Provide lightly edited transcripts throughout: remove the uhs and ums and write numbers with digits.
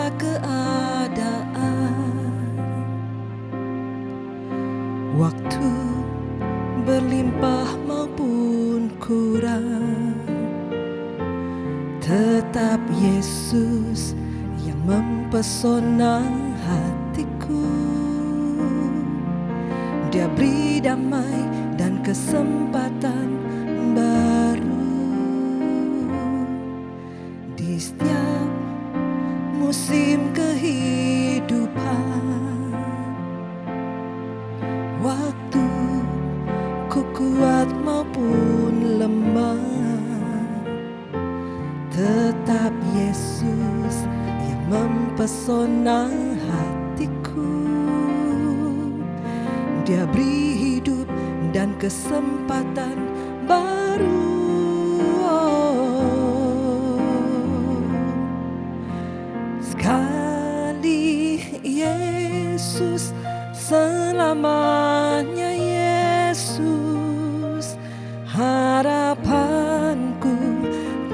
segala keadaan. Waktu berlimpah maupun kurang, tetap Yesus yang mempesona hatiku. Dia beri damai dan kesempatan baru di setiap musim kehidupan. Waktu ku kuat maupun lemah, tetap Yesus yang mempesona hatiku. Dia beri hidup dan kesempatan baru. Sekali Yesus, selamanya Yesus. Harapanku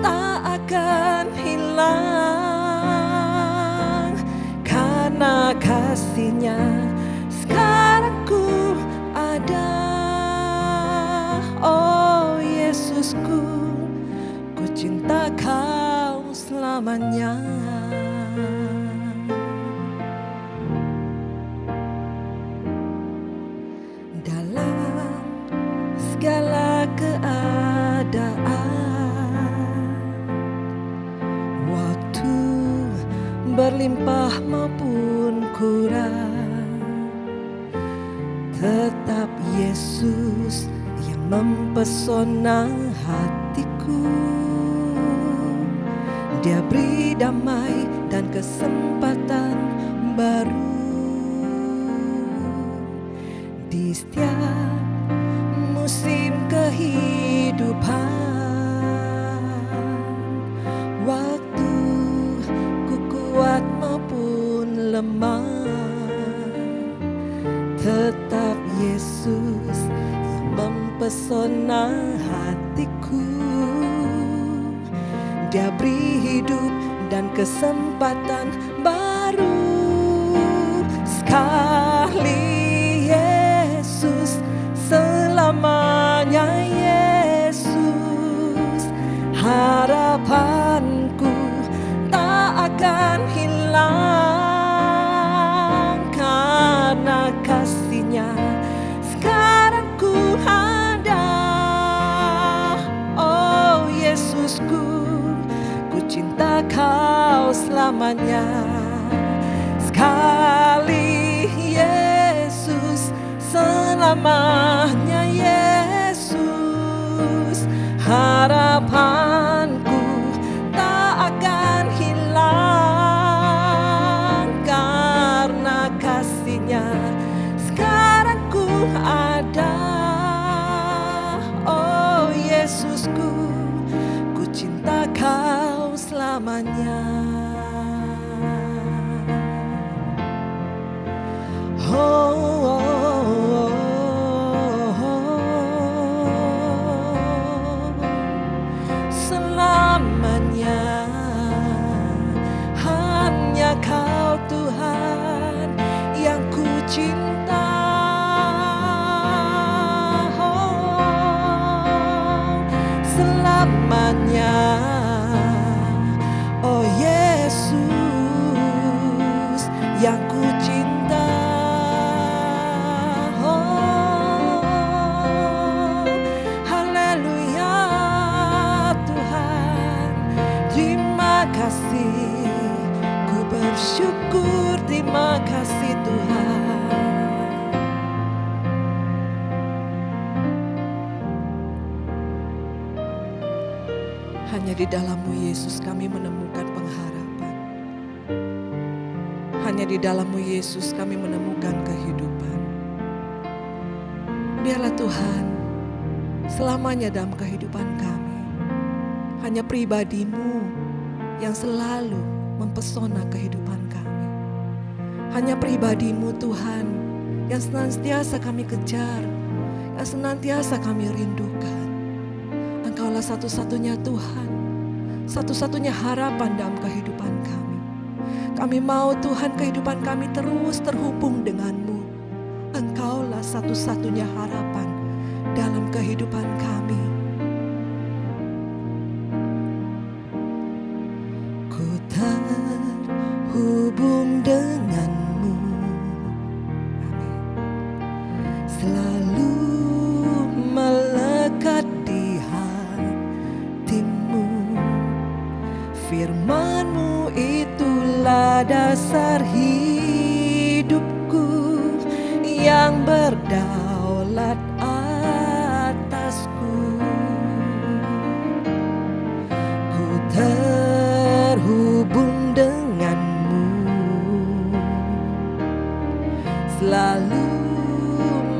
tak akan hilang, karena kasih-Nya sekarang ku ada. Oh Yesusku, ku cinta Kau selamanya. Dalam segala keadaan, waktu berlimpah maupun kurang, tetap Yesus yang mempesona hatiku. Dia beri damai dan kesempatan baru di setiap musim kehidupan. Waktu ku kuat maupun lemah, tetap Yesus yang mempesona hatiku. Dia beri hidup dan kesempatan baru. Sekali Yesus, selamanya Yesus. Harapanku tak akan hilang, karena kasih-Nya sekarang ku ada. Oh Yesusku, ku cinta Kau selamanya. Sekali Yesus, selamanya Yesus. Harapanku tak akan hilang, karena kasih-Nya sekarang ku ada. Oh Yesusku, ku cinta Kau selamanya. Selamanya hanya Kau Tuhan yang ku cinta. Selamanya, oh Yesus yang ku cinta. Haleluya Tuhan, terima kasih. Ku bersyukur, terima kasih Tuhan. Hanya di dalam-Mu Yesus kami menemukan pengharapan. Hanya di dalam-Mu Yesus kami menemukan kehidupan. Biarlah Tuhan selamanya dalam kehidupan kami hanya pribadi-Mu yang selalu mempesona kehidupan kami. Hanya pribadi-Mu Tuhan yang senantiasa kami kejar, yang senantiasa kami rindukan. Engkaulah satu-satunya Tuhan, satu-satunya harapan dalam kehidupan kami. Kami mau Tuhan kehidupan kami terus terhubung denganmu. Engkaulah satu-satunya harapan dalam kehidupan kami. Ku terhubung denganmu, selalu melekat di hatimu. Firman-Mu itulah dasar hidupku yang berdaulat atasku. Ku terhubung denganmu, selalu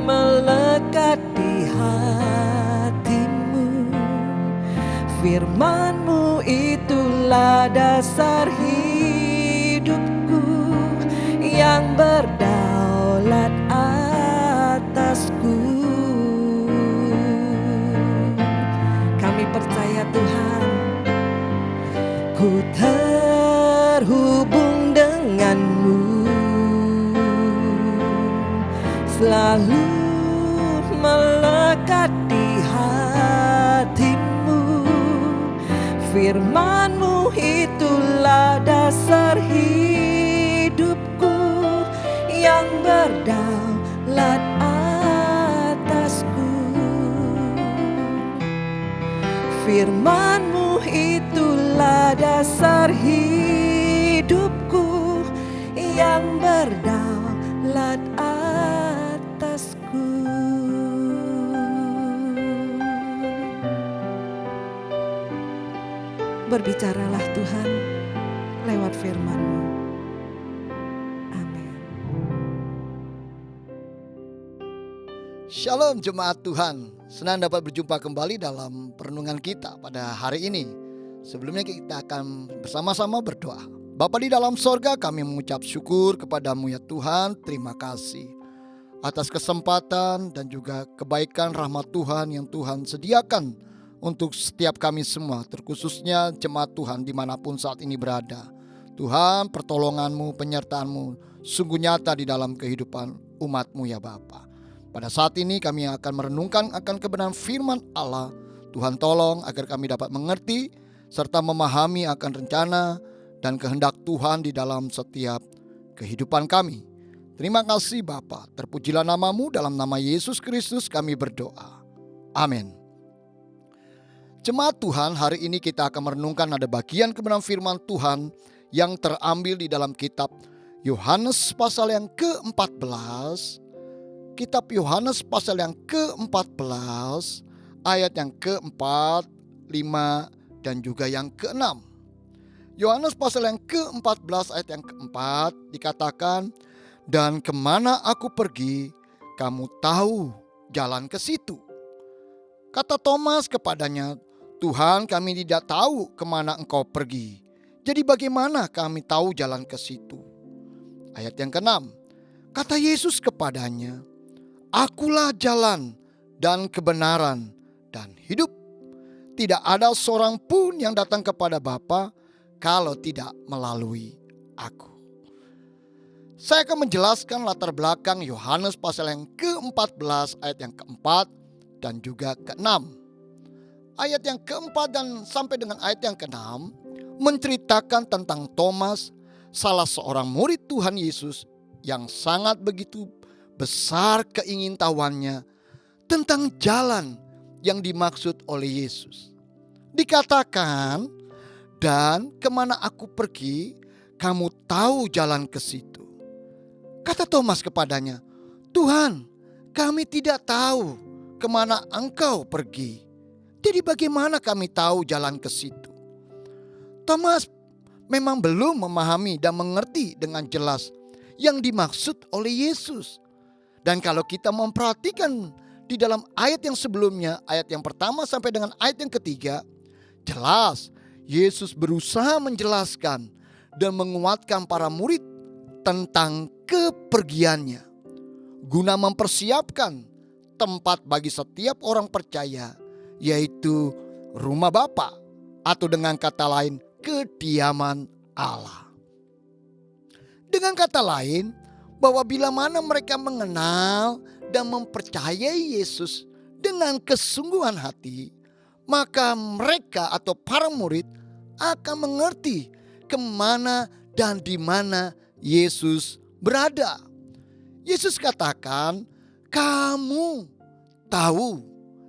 melekat di hatimu. Firman-Mu itulah dasar hidupku yang berdaulat atasku. Kami percaya Tuhan, ku terhubung denganmu, selalu melekat di hatimu. Firman-Mu itulah dasar hidupku yang berdaulat atasku. Firman-Mu itulah dasar hidupku yang berdaulat atasku. Berbicaralah Tuhan lewat firman-Mu. Amin. Shalom jemaat Tuhan, senang dapat berjumpa kembali dalam perenungan kita pada hari ini. Sebelumnya kita akan bersama-sama berdoa. Bapa di dalam sorga, kami mengucap syukur kepadamu ya Tuhan. Terima kasih atas kesempatan dan juga kebaikan rahmat Tuhan yang Tuhan sediakan untuk setiap kami semua, terkhususnya jemaat Tuhan dimanapun saat ini berada. Tuhan, pertolongan-Mu, penyertaan-Mu sungguh nyata di dalam kehidupan umat-Mu ya Bapa. Pada saat ini kami akan merenungkan akan kebenaran firman Allah. Tuhan tolong agar kami dapat mengerti serta memahami akan rencana dan kehendak Tuhan di dalam setiap kehidupan kami. Terima kasih Bapa, terpujilah nama-Mu, dalam nama Yesus Kristus kami berdoa. Amin. Jemaat Tuhan, hari ini kita akan merenungkan ada bagian kebenaran firman Tuhan yang terambil di dalam kitab Yohanes pasal yang ke-14. Kitab Yohanes pasal yang ke-14, ayat yang ke-4, 5, dan juga yang ke-6. Yohanes pasal yang ke-14 ayat yang ke-4 dikatakan, "Dan kemana aku pergi, kamu tahu jalan ke situ." Kata Thomas kepadanya, "Tuhan, kami tidak tahu kemana Engkau pergi. Jadi bagaimana kami tahu jalan ke situ?" Ayat yang ke-6, kata Yesus kepadanya, "Akulah jalan dan kebenaran dan hidup. Tidak ada seorang pun yang datang kepada Bapa kalau tidak melalui Aku." Saya akan menjelaskan latar belakang Yohanes pasal yang ke-14 ayat yang ke-4 dan juga ke-6. Ayat yang ke-4 dan sampai dengan ayat yang ke-6 menceritakan tentang Thomas, salah seorang murid Tuhan Yesus yang sangat begitu besar keingintahuannya tentang jalan yang dimaksud oleh Yesus. Dikatakan, "Dan kemana aku pergi, kamu tahu jalan ke situ." Kata Thomas kepadanya, "Tuhan, kami tidak tahu kemana Engkau pergi. Jadi bagaimana kami tahu jalan ke situ?" Thomas memang belum memahami dan mengerti dengan jelas yang dimaksud oleh Yesus. Dan kalau kita memperhatikan di dalam ayat yang sebelumnya, ayat yang pertama sampai dengan ayat yang ketiga, jelas Yesus berusaha menjelaskan dan menguatkan para murid tentang kepergiannya, guna mempersiapkan tempat bagi setiap orang percaya, yaitu rumah Bapa, atau dengan kata lain kediaman Allah. Dengan kata lain, bahwa bila mana mereka mengenal dan mempercayai Yesus dengan kesungguhan hati, maka mereka atau para murid akan mengerti kemana dan di mana Yesus berada. Yesus katakan, kamu tahu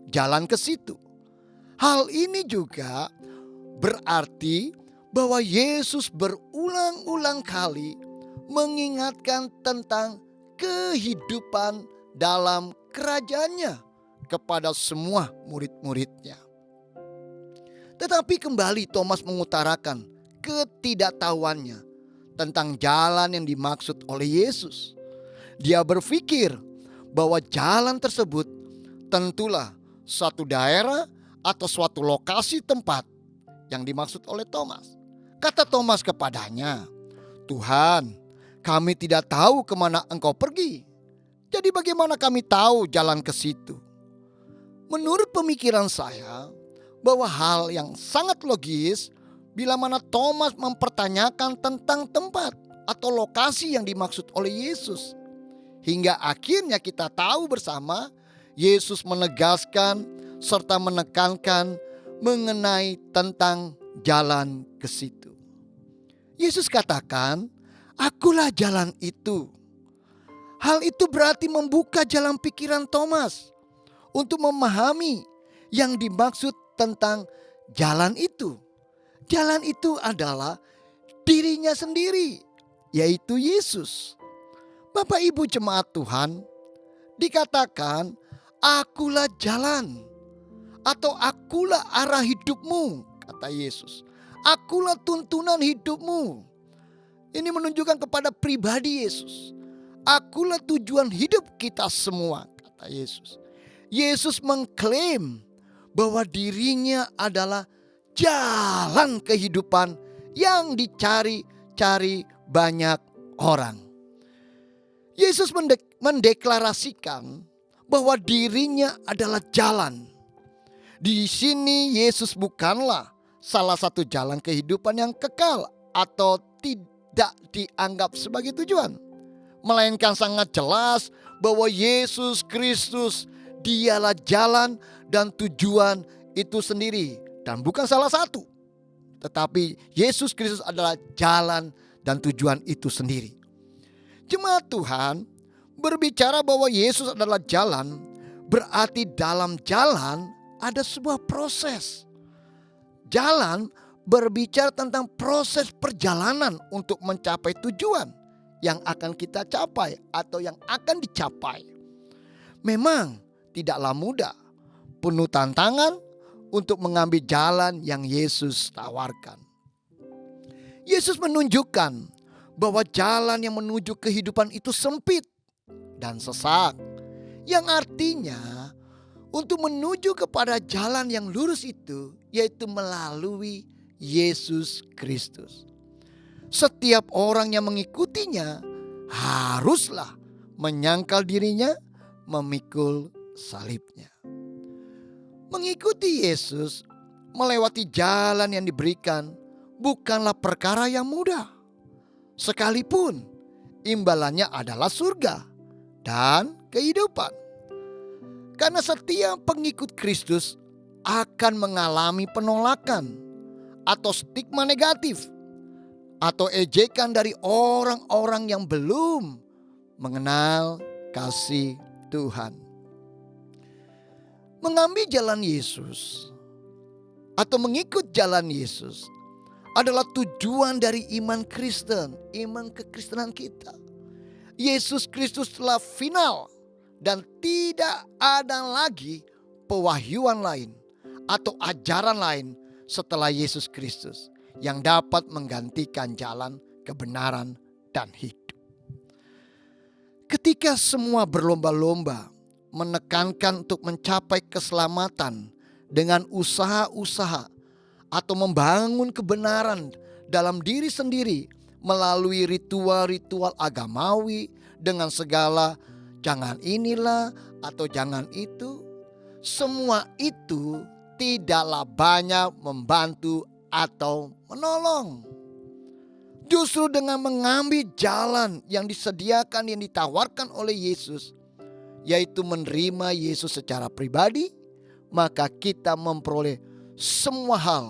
jalan ke situ. Hal ini juga berarti bahwa Yesus berulang-ulang kali mengingatkan tentang kehidupan dalam kerajaannya kepada semua murid-muridnya. Tetapi kembali Thomas mengutarakan ketidaktahuannya tentang jalan yang dimaksud oleh Yesus. Dia berpikir bahwa jalan tersebut tentulah suatu daerah atau suatu lokasi tempat yang dimaksud oleh Thomas. Kata Thomas kepadanya, Tuhan, kami tidak tahu kemana engkau pergi. Jadi bagaimana kami tahu jalan ke situ? Menurut pemikiran saya, bahwa hal yang sangat logis bila mana Thomas mempertanyakan tentang tempat atau lokasi yang dimaksud oleh Yesus. Hingga akhirnya kita tahu bersama Yesus menegaskan serta menekankan mengenai tentang jalan ke situ. Yesus katakan, akulah jalan itu. Hal itu berarti membuka jalan pikiran Thomas untuk memahami yang dimaksud tentang jalan itu. Jalan itu adalah dirinya sendiri, yaitu Yesus. Bapak Ibu jemaat Tuhan, dikatakan akulah jalan atau akulah arah hidupmu, kata Yesus. Akulah tuntunan hidupmu. Ini menunjukkan kepada pribadi Yesus. Akulah tujuan hidup kita semua, kata Yesus. Yesus mengklaim bahwa dirinya adalah jalan kehidupan yang dicari-cari banyak orang. Yesus mendeklarasikan bahwa dirinya adalah jalan. Di sini Yesus bukanlah salah satu jalan kehidupan yang kekal atau tidak dianggap sebagai tujuan. Melainkan sangat jelas bahwa Yesus Kristus dialah jalan dan tujuan itu sendiri. Dan bukan salah satu. Tetapi Yesus Kristus adalah jalan dan tujuan itu sendiri. Jemaat Tuhan, berbicara bahwa Yesus adalah jalan, berarti dalam jalan ada sebuah proses. Jalan berbicara tentang proses perjalanan untuk mencapai tujuan yang akan kita capai atau yang akan dicapai. Memang tidaklah mudah, penuh tantangan untuk mengambil jalan yang Yesus tawarkan. Yesus menunjukkan bahwa jalan yang menuju kehidupan itu sempit dan sesak, yang artinya untuk menuju kepada jalan yang lurus itu yaitu melalui Yesus Kristus. Setiap orang yang mengikutinya haruslah menyangkal dirinya, memikul salibnya. Mengikuti Yesus melewati jalan yang diberikan bukanlah perkara yang mudah. Sekalipun imbalannya adalah surga dan kehidupan. Karena setiap pengikut Kristus akan mengalami penolakan atau stigma negatif atau ejekan dari orang-orang yang belum mengenal kasih Tuhan. Mengambil jalan Yesus atau mengikut jalan Yesus adalah tujuan dari iman Kristen, iman kekristenan kita. Yesus Kristus telah final dan tidak ada lagi pewahyuan lain atau ajaran lain setelah Yesus Kristus yang dapat menggantikan jalan kebenaran dan hidup. Ketika semua berlomba-lomba menekankan untuk mencapai keselamatan dengan usaha-usaha atau membangun kebenaran dalam diri sendiri melalui ritual-ritual agamawi dengan segala jangan inilah atau jangan itu, semua itu tidaklah banyak membantu atau menolong. Justru dengan mengambil jalan yang disediakan, yang ditawarkan oleh Yesus, yaitu menerima Yesus secara pribadi, maka kita memperoleh semua hal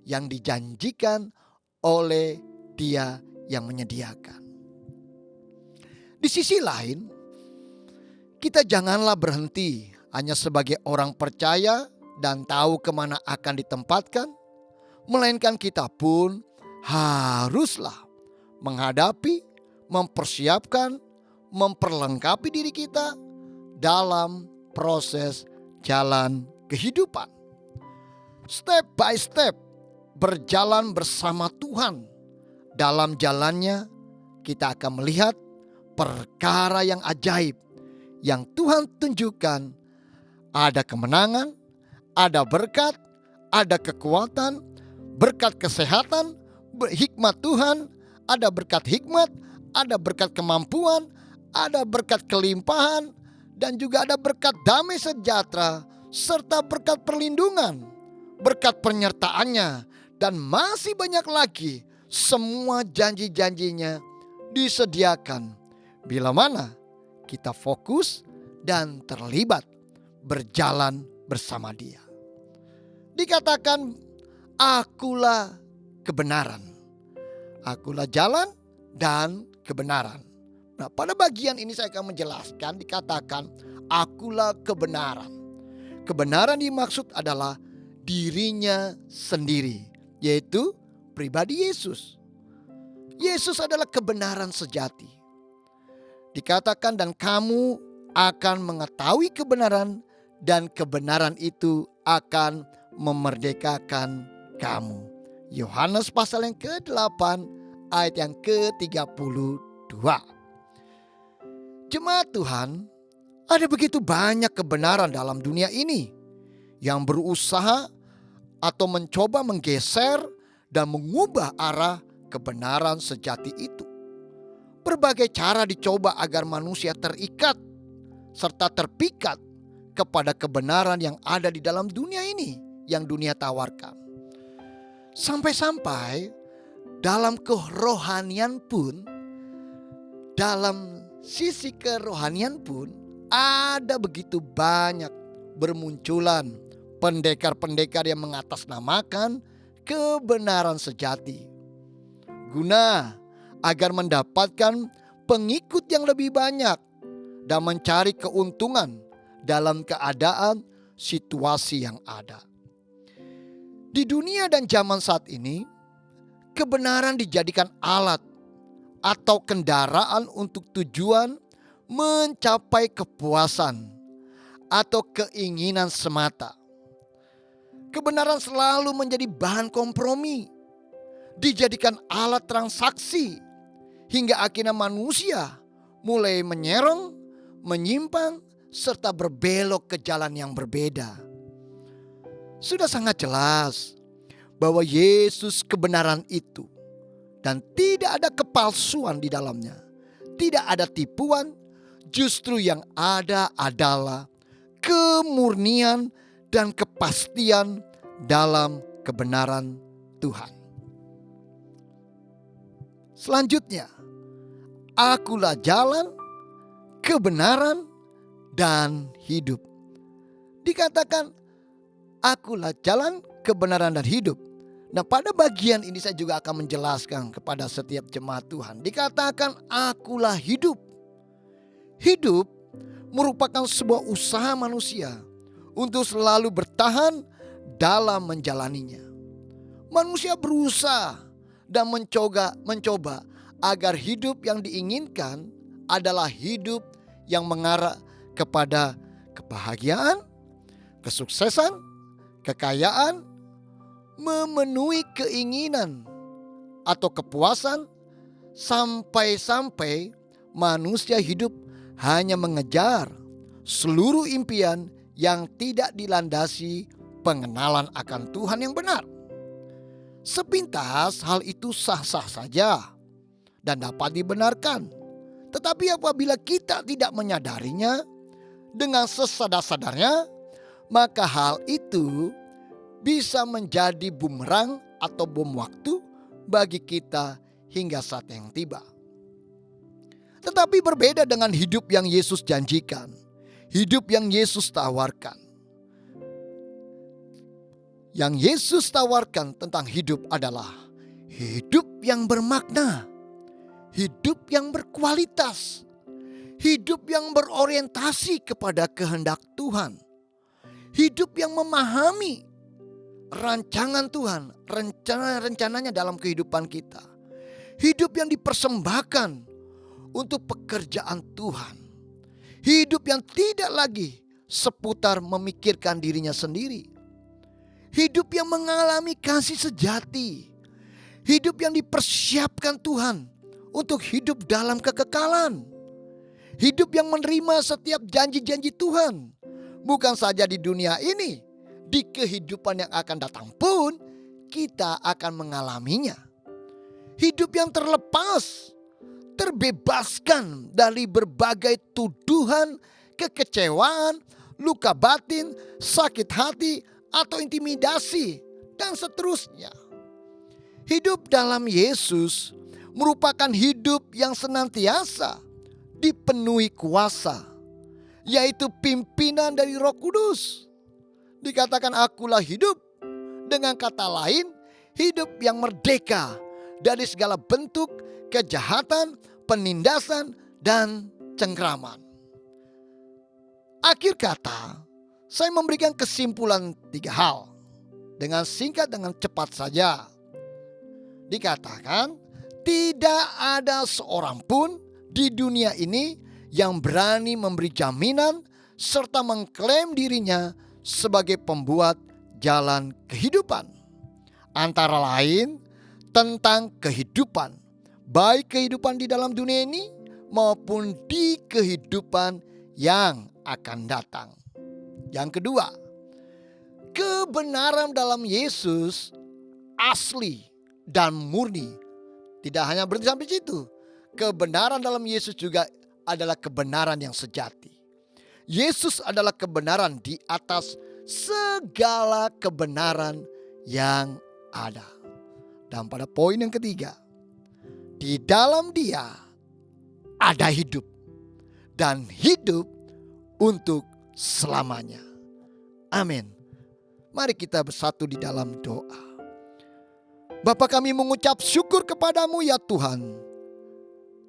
yang dijanjikan oleh Dia yang menyediakan. Di sisi lain, kita janganlah berhenti hanya sebagai orang percaya dan tahu kemana akan ditempatkan, melainkan kita pun haruslah menghadapi, mempersiapkan, memperlengkapi diri kita dalam proses jalan kehidupan. Step by step berjalan bersama Tuhan. Dalam jalannya kita akan melihat perkara yang ajaib yang Tuhan tunjukkan. Ada kemenangan, ada berkat, ada kekuatan, berkat kesehatan, hikmat Tuhan, ada berkat hikmat, ada berkat kemampuan, ada berkat kelimpahan, dan juga ada berkat damai sejahtera, serta berkat perlindungan, berkat penyertaannya, dan masih banyak lagi. Semua janji-janjinya disediakan bila mana kita fokus dan terlibat berjalan bersama Dia. Dikatakan, akulah kebenaran, akulah jalan dan kebenaran. Nah, pada bagian ini saya akan menjelaskan, dikatakan akulah kebenaran. Kebenaran dimaksud adalah dirinya sendiri, yaitu pribadi Yesus. Yesus adalah kebenaran sejati. Dikatakan, dan kamu akan mengetahui kebenaran, dan kebenaran itu akan memerdekakan kamu. Yohanes pasal yang ke-8 ayat yang ke-32. Jemaat Tuhan, ada begitu banyak kebenaran dalam dunia ini yang berusaha atau mencoba menggeser dan mengubah arah kebenaran sejati itu. Berbagai cara dicoba agar manusia terikat serta terpikat kepada kebenaran yang ada di dalam dunia ini, yang dunia tawarkan. Sampai-sampai dalam kerohanian pun, dalam sisi kerohanian pun ada begitu banyak bermunculan pendekar-pendekar yang mengatasnamakan kebenaran sejati, guna agar mendapatkan pengikut yang lebih banyak dan mencari keuntungan dalam keadaan situasi yang ada. Di dunia dan zaman saat ini, kebenaran dijadikan alat atau kendaraan untuk tujuan mencapai kepuasan atau keinginan semata. Kebenaran selalu menjadi bahan kompromi, dijadikan alat transaksi, hingga akhirnya manusia mulai menyerong, menyimpang, serta berbelok ke jalan yang berbeda. Sudah sangat jelas bahwa Yesus kebenaran itu, dan tidak ada kepalsuan di dalamnya, tidak ada tipuan. Justru yang ada adalah kemurnian dan kepastian dalam kebenaran Tuhan. Selanjutnya, akulah jalan, kebenaran, dan hidup. Dikatakan, akulah jalan, kebenaran, dan hidup. Nah, pada bagian ini saya juga akan menjelaskan kepada setiap jemaat Tuhan. Dikatakan, akulah hidup. Hidup merupakan sebuah usaha manusia untuk selalu bertahan dalam menjalaninya. Manusia berusaha dan mencoba agar hidup yang diinginkan adalah hidup yang mengarah kepada kebahagiaan, kesuksesan, kekayaan, memenuhi keinginan atau kepuasan, sampai-sampai manusia hidup hanya mengejar seluruh impian yang tidak dilandasi pengenalan akan Tuhan yang benar. Sepintas hal itu sah-sah saja dan dapat dibenarkan. Tetapi apabila kita tidak menyadarinya dengan sesadar-sadarnya, maka hal itu bisa menjadi bumerang atau bom waktu bagi kita hingga saat yang tiba. Tetapi berbeda dengan hidup yang Yesus janjikan, hidup yang Yesus tawarkan. Yang Yesus tawarkan tentang hidup adalah hidup yang bermakna, hidup yang berkualitas, hidup yang berorientasi kepada kehendak Tuhan, hidup yang memahami rancangan Tuhan, rencananya dalam kehidupan kita. Hidup yang dipersembahkan untuk pekerjaan Tuhan. Hidup yang tidak lagi seputar memikirkan dirinya sendiri. Hidup yang mengalami kasih sejati. Hidup yang dipersiapkan Tuhan untuk hidup dalam kekekalan. Hidup yang menerima setiap janji-janji Tuhan. Bukan saja di dunia ini, di kehidupan yang akan datang pun kita akan mengalaminya. Hidup yang terlepas, terbebaskan dari berbagai tuduhan, kekecewaan, luka batin, sakit hati, atau intimidasi, dan seterusnya. Hidup dalam Yesus merupakan hidup yang senantiasa dipenuhi kuasa, yaitu pimpinan dari Roh Kudus. Dikatakan akulah hidup, dengan kata lain hidup yang merdeka dari segala bentuk kejahatan, penindasan, dan cengkraman. Akhir kata, saya memberikan kesimpulan 3 hal. Dengan singkat, dengan cepat saja. Dikatakan tidak ada seorang pun di dunia ini yang berani memberi jaminan serta mengklaim dirinya sebagai pembuat jalan kehidupan. Antara lain tentang kehidupan, baik kehidupan di dalam dunia ini maupun di kehidupan yang akan datang. Yang kedua, kebenaran dalam Yesus asli dan murni. Tidak hanya berhenti sampai situ. Kebenaran dalam Yesus juga adalah kebenaran yang sejati. Yesus adalah kebenaran di atas segala kebenaran yang ada. Dan pada poin yang ketiga, di dalam Dia ada hidup, dan hidup untuk selamanya. Amin. Mari kita bersatu di dalam doa. Bapa, kami mengucap syukur kepadamu ya Tuhan.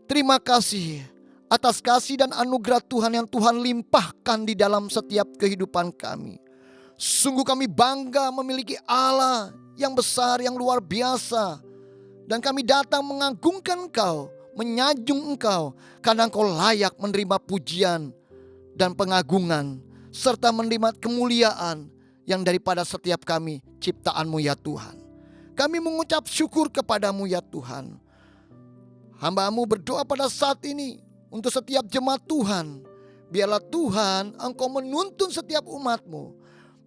Terima kasih atas kasih dan anugerah Tuhan yang Tuhan limpahkan di dalam setiap kehidupan kami. Sungguh kami bangga memiliki Allah yang besar, yang luar biasa. Dan kami datang mengagungkan Engkau, menyanjung Engkau, karena Engkau layak menerima pujian dan pengagungan, serta menerima kemuliaan yang daripada setiap kami ciptaan-Mu ya Tuhan. Kami mengucap syukur kepadamu ya Tuhan. Hamba-Mu berdoa pada saat ini untuk setiap jemaat Tuhan. Biarlah Tuhan Engkau menuntun setiap umat-Mu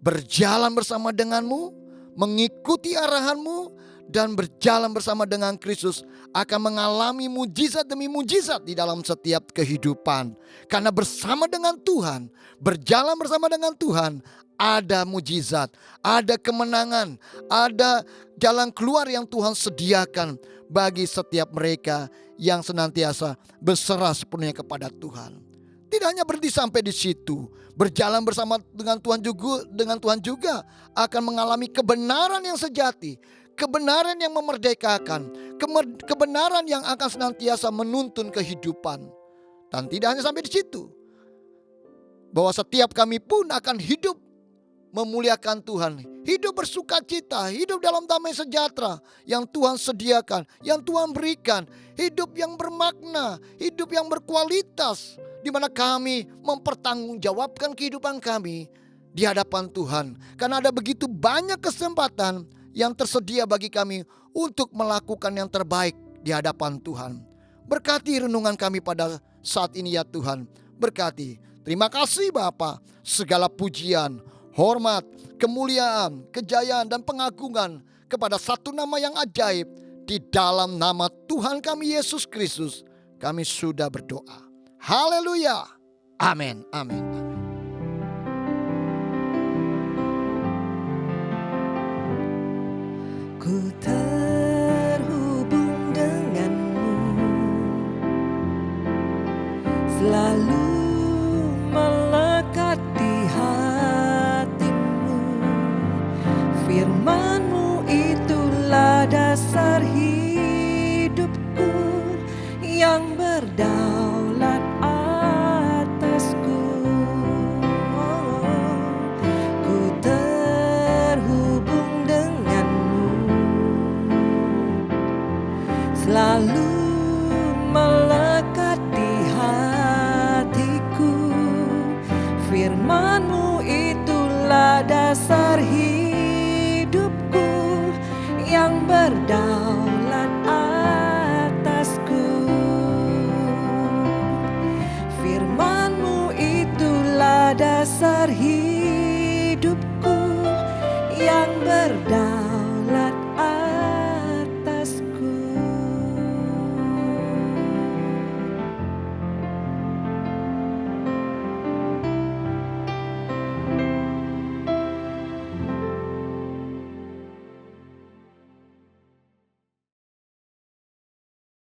berjalan bersama dengan-Mu, mengikuti arahan-Mu, dan berjalan bersama dengan Kristus akan mengalami mujizat demi mujizat di dalam setiap kehidupan. Karena bersama dengan Tuhan, berjalan bersama dengan Tuhan, ada mujizat, ada kemenangan, ada jalan keluar yang Tuhan sediakan bagi setiap mereka yang senantiasa berserah sepenuhnya kepada Tuhan. Tidak hanya berhenti sampai di situ, berjalan bersama dengan Tuhan juga akan mengalami kebenaran yang sejati, kebenaran yang memerdekakan, kebenaran yang akan senantiasa menuntun kehidupan. Dan tidak hanya sampai di situ, bahwa setiap kami pun akan hidup memuliakan Tuhan, hidup bersukacita, hidup dalam damai sejahtera yang Tuhan sediakan, yang Tuhan berikan, hidup yang bermakna, hidup yang berkualitas, di mana kami mempertanggungjawabkan kehidupan kami di hadapan Tuhan. Karena ada begitu banyak kesempatan yang tersedia bagi kami untuk melakukan yang terbaik di hadapan Tuhan. Berkati renungan kami pada saat ini ya Tuhan, berkati. Terima kasih Bapa, segala pujian, hormat, kemuliaan, kejayaan, dan pengagungan kepada satu nama yang ajaib. Di dalam nama Tuhan kami Yesus Kristus, kami sudah berdoa. Haleluya. Amin. Amin. Ku terhubung dengan selalu melekat di hatimu. Firman-Mu itulah dasar hidupku yang berdaulat atasku. Ku terhubung denganmu, selalu melekat di hatiku. Firman-Mu itulah dasar hidupku yang berdaulat atasku. Firman-Mu itulah dasar hidupku